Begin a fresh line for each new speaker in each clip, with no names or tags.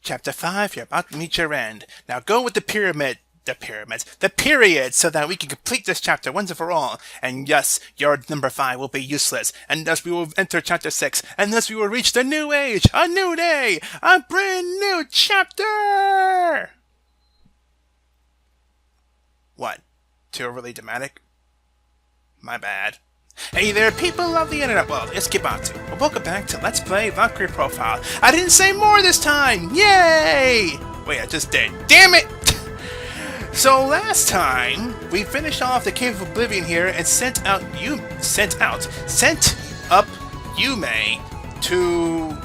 Chapter 5, you're about to meet your end. Now go with the period, so that we can complete this chapter once and for all. And yes, your number 5 will be useless, and thus we will enter chapter 6, and thus we will reach the new age, a new day, a brand new chapter! What? Too overly dramatic? My bad. Hey there, people of the internet world, it's Kibatu. Welcome back to Let's Play Valkyrie Profile. I didn't say more this time! Yay! Wait, I just did. Damn it! So last time, we finished off the Cave of Oblivion here and sent up Yume to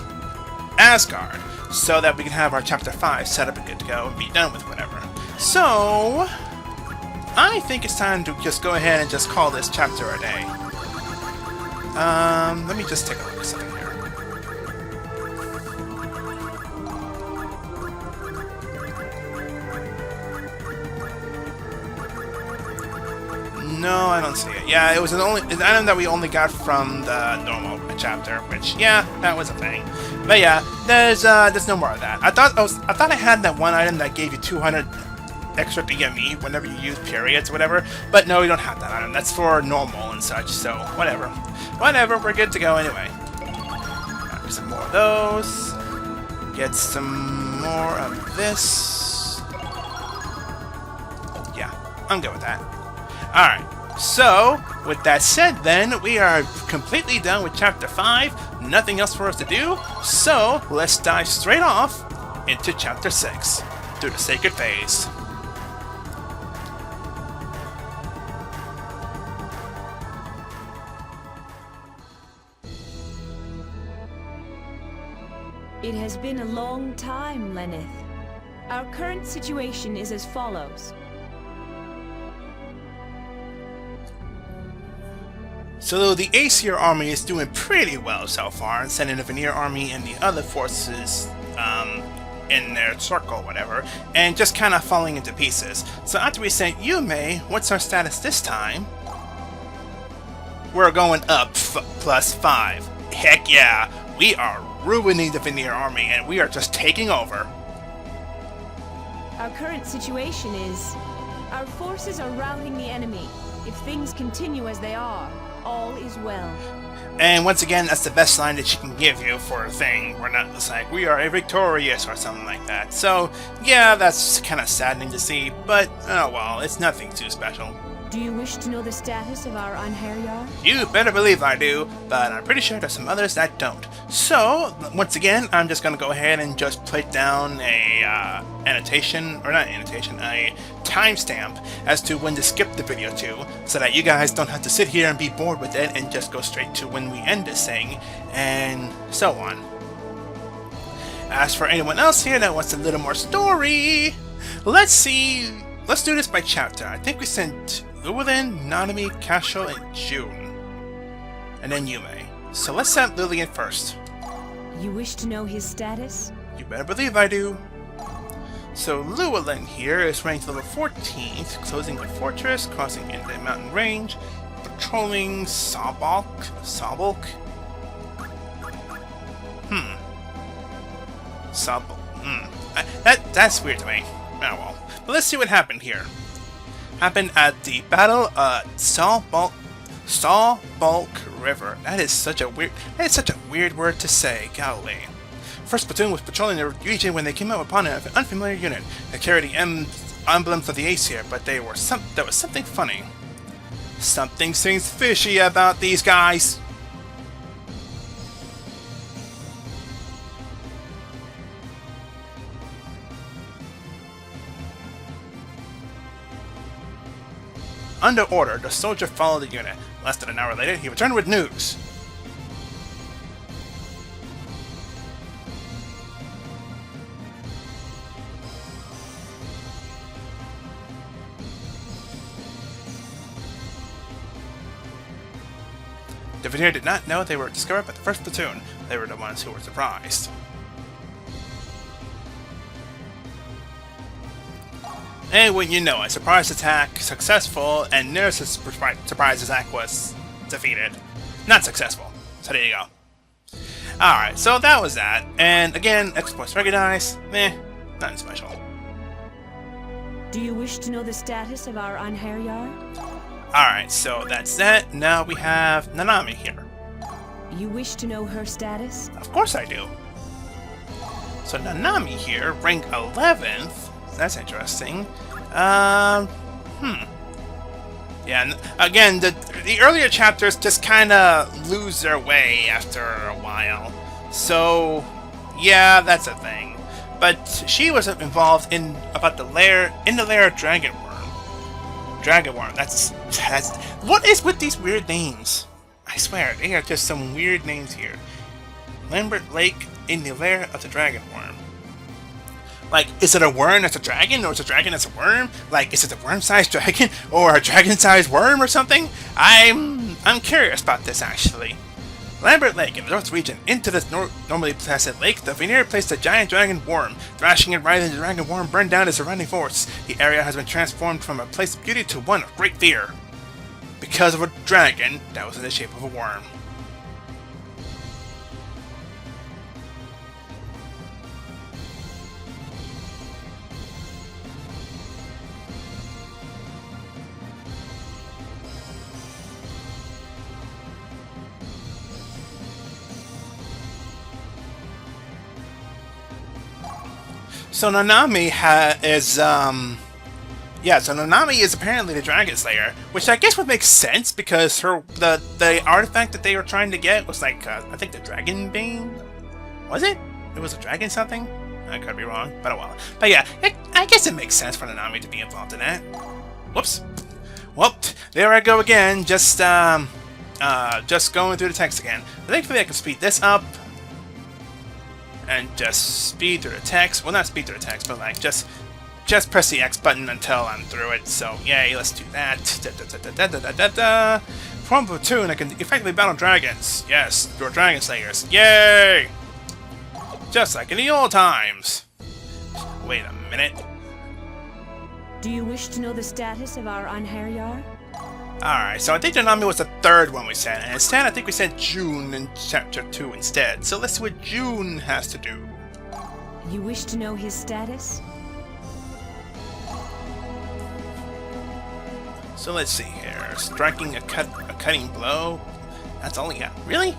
Asgard, so that we can have our chapter 5 set up and good to go and be done with whatever. So I think it's time to just go ahead and just call this chapter a day. Let me just take a look at something here. No, I don't see it. Yeah, it was an item that we only got from the normal chapter, which, yeah, that was a thing. But yeah, there's no more of that. I thought I had that one item that gave you 200 extra DME whenever you use periods or whatever, but no, we don't have that item. That's for normal and such, so whatever. Whatever, we're good to go anyway. Get some more of those. Get some more of this. Yeah, I'm good with that. Alright, so, with that said then, we are completely done with Chapter 5. Nothing else for us to do, so let's dive straight off into Chapter 6, through the Sacred Phase.
It has been a long time, Lenneth. Our current situation is as follows.
So the Aesir army is doing pretty well so far, and sending the Vanir army and the other forces in their circle, whatever, and just kind of falling into pieces. So after we sent Yume, what's our status this time? We're going up +5. Heck yeah, we are ruining the Vanir army, and we are just taking over.
Our current situation is, our forces are routing the enemy. If things continue as they are, all is well.
And once again, that's the best line that she can give you for a thing. We're not just like, we are victorious or something like that. So, yeah, that's kind of saddening to see, but, oh well, it's nothing too special.
Do you wish to know the status of our Einherjar?
You better believe I do, but I'm pretty sure there's some others that don't. So, once again, I'm just going to go ahead and just put down a timestamp as to when to skip the video to, so that you guys don't have to sit here and be bored with it and just go straight to when we end this thing, and so on. As for anyone else here that wants a little more story, let's do this by chapter. I think we sent Llewellyn, Nanami, Cashel, and June. And then Yume. So let's send Lillian first.
You wish to know his status?
You better believe I do. So Llewellyn here is ranked level 14th, closing the fortress, crossing into the mountain range, patrolling Sawbulk? That's weird to me. Oh well. But let's see what happened here. Happened at the Battle of Sawbulk River. That is such a weird word to say, golly. First platoon was patrolling the region when they came up upon an unfamiliar unit that carried the emblems of the Aesir, but there was something funny. Something seems fishy about these guys. Under order, the soldier followed the unit. Less than an hour later, he returned with news. The Vanir did not know they were discovered by the first platoon. They were the ones who were surprised. And when you know, a surprise attack successful, and Nurse's surprise attack was defeated. Not successful. So there you go. Alright, so that was that. And again, exploits recognized. Meh, nothing special.
Do you wish to know the status of our Anherjar?
Alright, so that's that. Now we have Nanami here.
You wish to know her status?
Of course I do. So Nanami here, rank 11th. That's interesting. Yeah, and again, the earlier chapters just kind of lose their way after a while. So, yeah, that's a thing. But she was involved in the lair of Dragonworm. That's what is with these weird names? I swear, they are just some weird names here. Lambert Lake in the lair of the Dragonworm. Like, is it a worm that's a dragon, or is it a dragon that's a worm? Like, is it a worm-sized dragon, or a dragon-sized worm, or something? I'm curious about this, actually. Lambert Lake, in the north region, into this normally placid lake, the Vanir placed a giant dragon worm. Thrashing and writhing, the dragon worm burned down its surrounding forest. The area has been transformed from a place of beauty to one of great fear. Because of a dragon that was in the shape of a worm. So Nanami Nanami is apparently the Dragon Slayer, which I guess would make sense because the artifact that they were trying to get was like I think the Dragon Bane. Was it? It was a dragon something? I could be wrong, but oh well. But yeah, I guess it makes sense for Nanami to be involved in that. Whoops. Well, there I go again. Just going through the text again. Thankfully, I can speed this up. And just speed through the text. Well, not speed through the text, but like just press the X button until I'm through it. So yay, let's do that. From Platoon, I can effectively battle dragons. Yes, you're dragon slayers. Yay! Just like in the old times. Wait a minute.
Do you wish to know the status of our Anherjar?
Alright, so I think Nanami was the third one we sent, and instead I think we sent June in Chapter 2 instead. So let's see what June has to do.
You wish to know his status?
So let's see here. Striking a cutting blow. That's all he got. Really?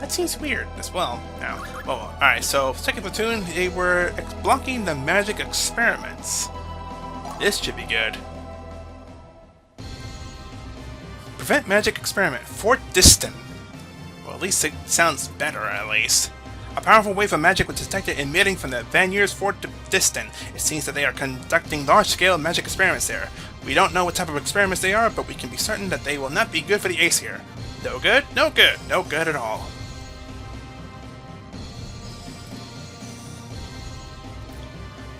That seems weird as well. Now, alright, so second platoon, they were blocking the magic experiments. This should be good. Prevent magic experiment. Fort Distant. Well, at least it sounds better, at least. A powerful wave of magic was detected emitting from the Vanir's Fort Distant. It seems that they are conducting large-scale magic experiments there. We don't know what type of experiments they are, but we can be certain that they will not be good for the Aesir. No good? No good. No good at all.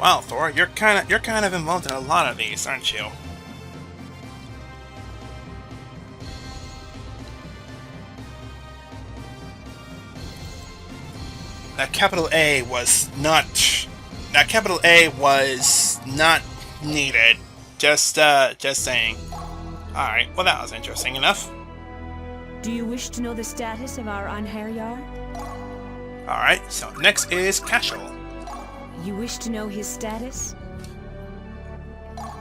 Wow, Thor, you're kind of involved in a lot of these, aren't you? That capital A was not needed. Just saying. Alright, well that was interesting enough.
Do you wish to know the status of our Anherjar?
Alright, so next is Cashel.
You wish to know his status?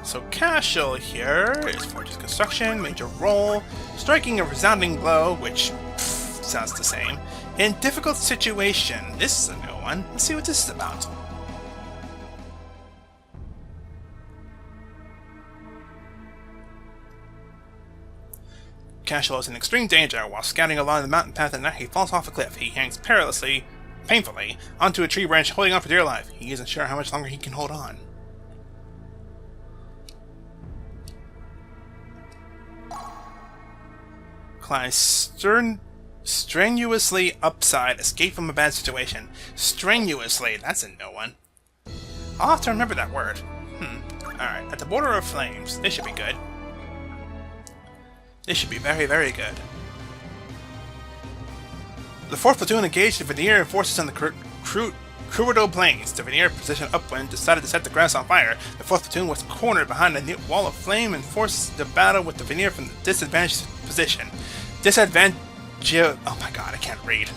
So Cashel here is Fortress Construction, major role, striking a resounding blow, which sounds the same. In difficult situation. This is a new one. Let's see what this is about. Cashel is in extreme danger while scouting along the mountain path. At night, he falls off a cliff. He hangs painfully, onto a tree branch, holding on for dear life. He isn't sure how much longer he can hold on. Climb strenuously upside, escape from a bad situation. Strenuously, that's a no one. I'll have to remember that word. Alright, at the border of flames. This should be good. This should be very, very good. The 4th platoon engaged the Vanir forces on the Crudo Plains. The Vanir, positioned upwind, decided to set the grass on fire. The 4th platoon was cornered behind a wall of flame and forced the battle with the Vanir from the disadvantaged position. Oh my god, I can't read.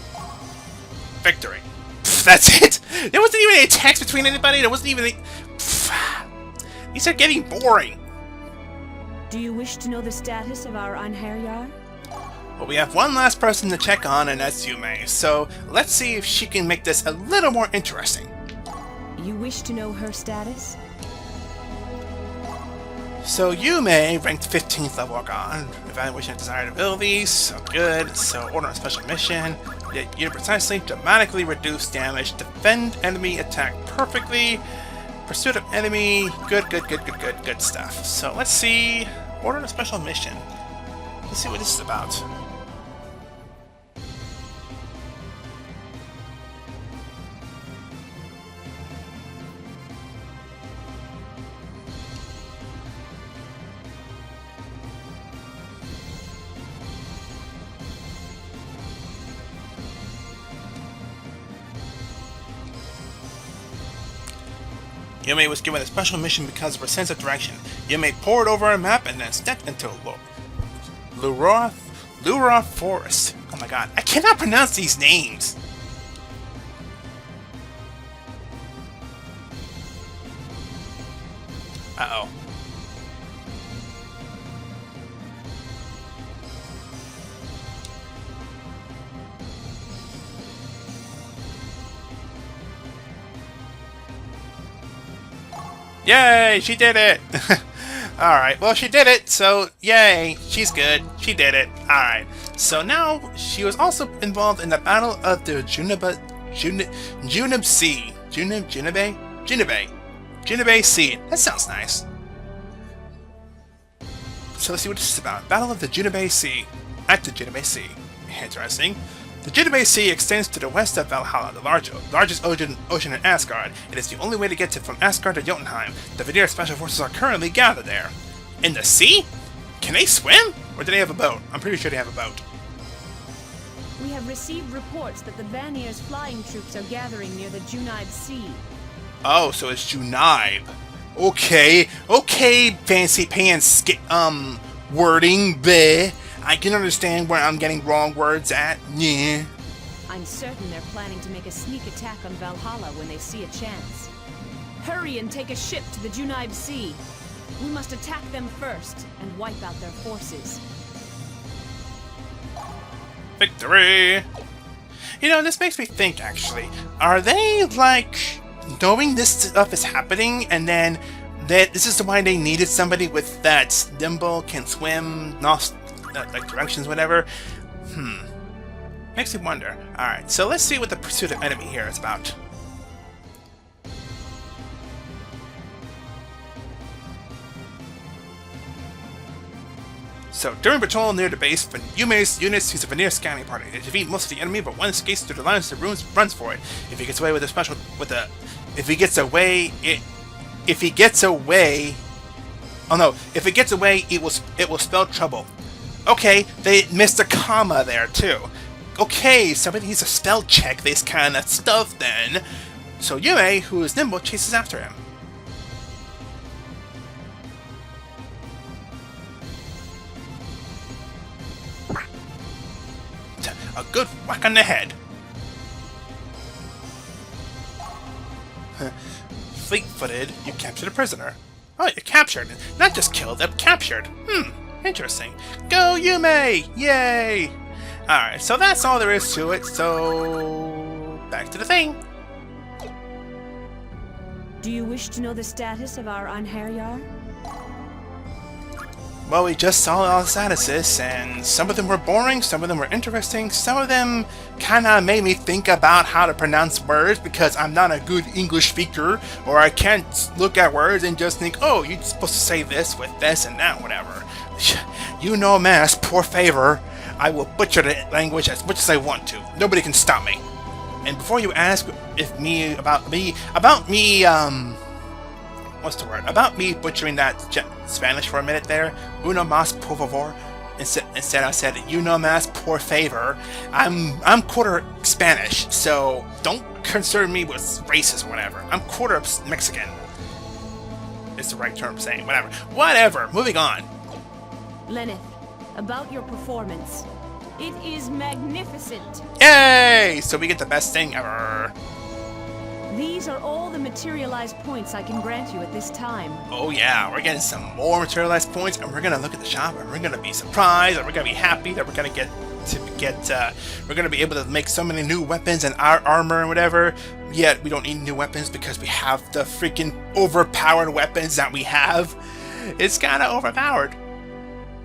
Victory. Pfft, that's it. There wasn't even any text between anybody. There wasn't even any... Pfft. These are getting boring.
Do you wish to know the status of our Einherjar?
Well, we have one last person to check on, and that's Yume. So let's see if she can make this a little more interesting.
You wish to know her status?
So Yume ranked 15th level Argon. Evaluation of desired abilities, so good. So order a special mission. You precisely, dramatically reduce damage, defend enemy attack perfectly, pursuit of enemy, good stuff. So let's see, order a special mission. Let's see what this is about. Yume was given a special mission because of her sense of direction. Yume pored over a map and then stepped into Lura Forest. Oh my god, I cannot pronounce these names! Uh-oh. Yay, she did it! Alright, well she did it, so yay, she's good. She did it. Alright, so now she was also involved in the Battle of the Junebe Sea. Junebe Sea. That sounds nice. So let's see what this is about. Battle of the Junebe Sea. At the Junebe Sea. Interesting. The Junebe Sea extends to the west of Valhalla, the largest ocean in Asgard. It is the only way to get from Asgard to Jotunheim. The Vanir Special Forces are currently gathered there. In the sea? Can they swim? Or do they have a boat? I'm pretty sure they have a boat.
We have received reports that the Vanir's flying troops are gathering near the Junebe Sea.
Oh, so it's Junebe. Okay, fancy pants, wording, bleh. I can understand where I'm getting wrong words at. Yeah.
I'm certain they're planning to make a sneak attack on Valhalla when they see a chance. Hurry and take a ship to the Junebe Sea. We must attack them first and wipe out their forces.
Victory! You know, this makes me think, actually. Are they, like, knowing this stuff is happening, and then this is why they needed somebody with that nimble, can swim, like directions, whatever? Makes me wonder. Alright, so let's see what the pursuit of enemy here is about. So, during patrol near the base, Yume's units use a Vanir scanning party. They defeat most of the enemy, but one escapes through the lines of the ruins, runs for it. If he gets away, it will spell trouble. Okay, they missed a comma there too. Okay, somebody needs to spell check this kind of stuff then. So Yume, who is nimble, chases after him. A good whack on the head. Fleet-footed, you captured a prisoner. Oh, you're captured. Not just killed, they're captured. Interesting. Go, Yume! Yay! Alright, so that's all there is to it, so... back to the thing.
Do you wish to know the status of our Einherjar?
Well, we just saw all the statuses, and some of them were boring, some of them were interesting, some of them kinda made me think about how to pronounce words because I'm not a good English speaker, or I can't look at words and just think, oh, you're supposed to say this with this and that, whatever. You know, mass, poor favor. I will butcher the language as much as I want to. Nobody can stop me. And before you ask what's the word? About me butchering that Spanish for a minute there. Uno más, por favor. Instead I said, you know más, por favor. I'm quarter Spanish, so don't concern me with races or whatever. I'm quarter Mexican. It's the right term saying, whatever. Whatever, moving on.
Lenneth, about your performance. It is magnificent.
Yay! So we get the best thing ever.
These are all the materialized points I can grant you at this time.
Oh yeah, we're getting some more materialized points, and we're gonna look at the shop, and we're gonna be surprised, and we're gonna be happy that we're gonna we're gonna be able to make so many new weapons and our armor and whatever. Yet we don't need new weapons because we have the freaking overpowered weapons that we have. It's kind of overpowered.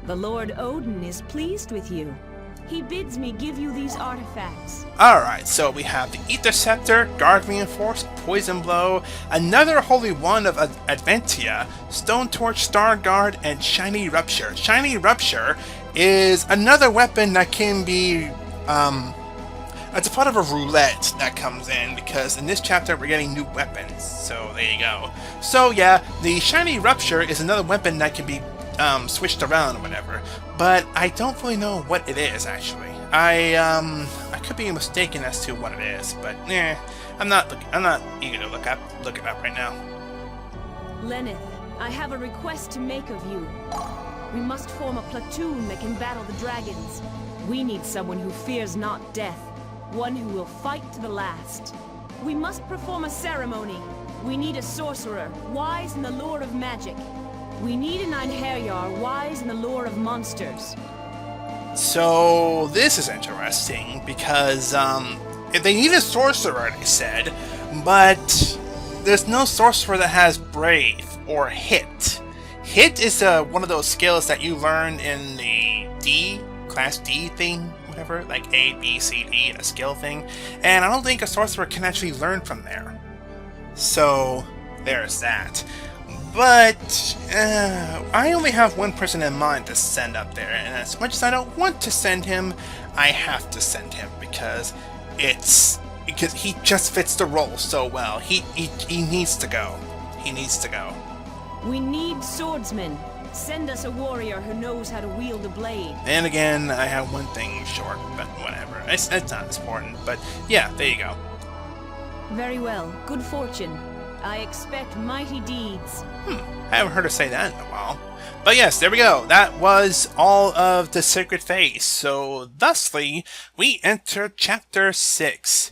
The Lord Odin is pleased with you. He bids me give you these artifacts.
Alright, so we have the Ether Scepter, Guard Reinforced, Poison Blow, another Holy One of Adventia, Stone Torch, Star Guard, and Shiny Rupture. Shiny Rupture is another weapon that can be, it's a part of a roulette that comes in, because in this chapter we're getting new weapons, so there you go. So yeah, the Shiny Rupture is another weapon that can be switched around or whatever, but I don't really know what it is actually. I could be mistaken as to what it is, but I'm not eager to look it up right now.
Lenneth, I have a request to make of you. We must form a platoon that can battle the dragons. We need someone who fears not death, one who will fight to the last. We must perform a ceremony. We need a sorcerer, wise in the lore of magic. We need an Einherjar, wise in the lore of monsters.
So this is interesting because if they need a sorcerer, they said, but there's no sorcerer that has Brave or Hit. Hit is one of those skills that you learn in the Class D thing, whatever, like A, B, C, D, a skill thing, and I don't think a sorcerer can actually learn from there. So there's that. But I only have one person in mind to send up there, and as much as I don't want to send him, I have to send him because he just fits the role so well. He needs to go. He needs to go.
We need swordsmen. Send us a warrior who knows how to wield a blade.
And again, I have one thing short, but whatever. It's not as important. But yeah, there you go.
Very well. Good fortune. I expect mighty deeds.
I haven't heard her say that in a while. But yes, there we go. That was all of the Sacred Phase. So, thusly, we enter Chapter 6.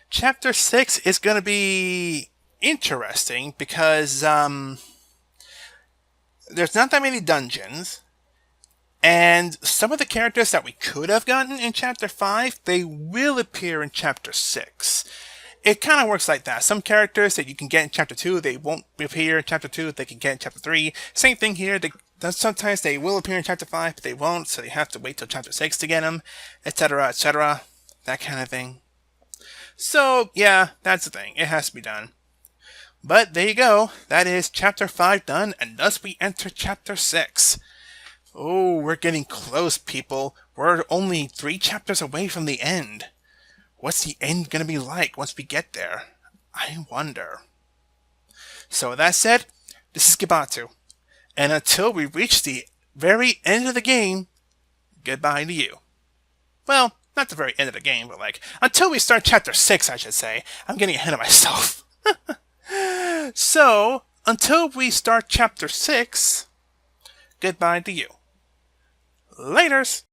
Chapter 6 is going to be interesting because there's not that many dungeons. And some of the characters that we could have gotten in Chapter 5, they will appear in Chapter 6. It kind of works like that. Some characters that you can get in Chapter 2, they won't appear in Chapter 2, they can get in Chapter 3. Same thing here. Sometimes they will appear in Chapter 5, but they won't, so you have to wait till Chapter 6 to get them, etc., etc. That kind of thing. So, yeah, that's the thing. It has to be done. But there you go. That is Chapter 5 done, and thus we enter Chapter 6. Oh, we're getting close, people. We're only 3 chapters away from the end. What's the end going to be like once we get there? I wonder. So with that said, this is Gibatu. And until we reach the very end of the game, goodbye to you. Well, not the very end of the game, but until we start Chapter 6, I should say. I'm getting ahead of myself. So, until we start Chapter 6, goodbye to you. Laters!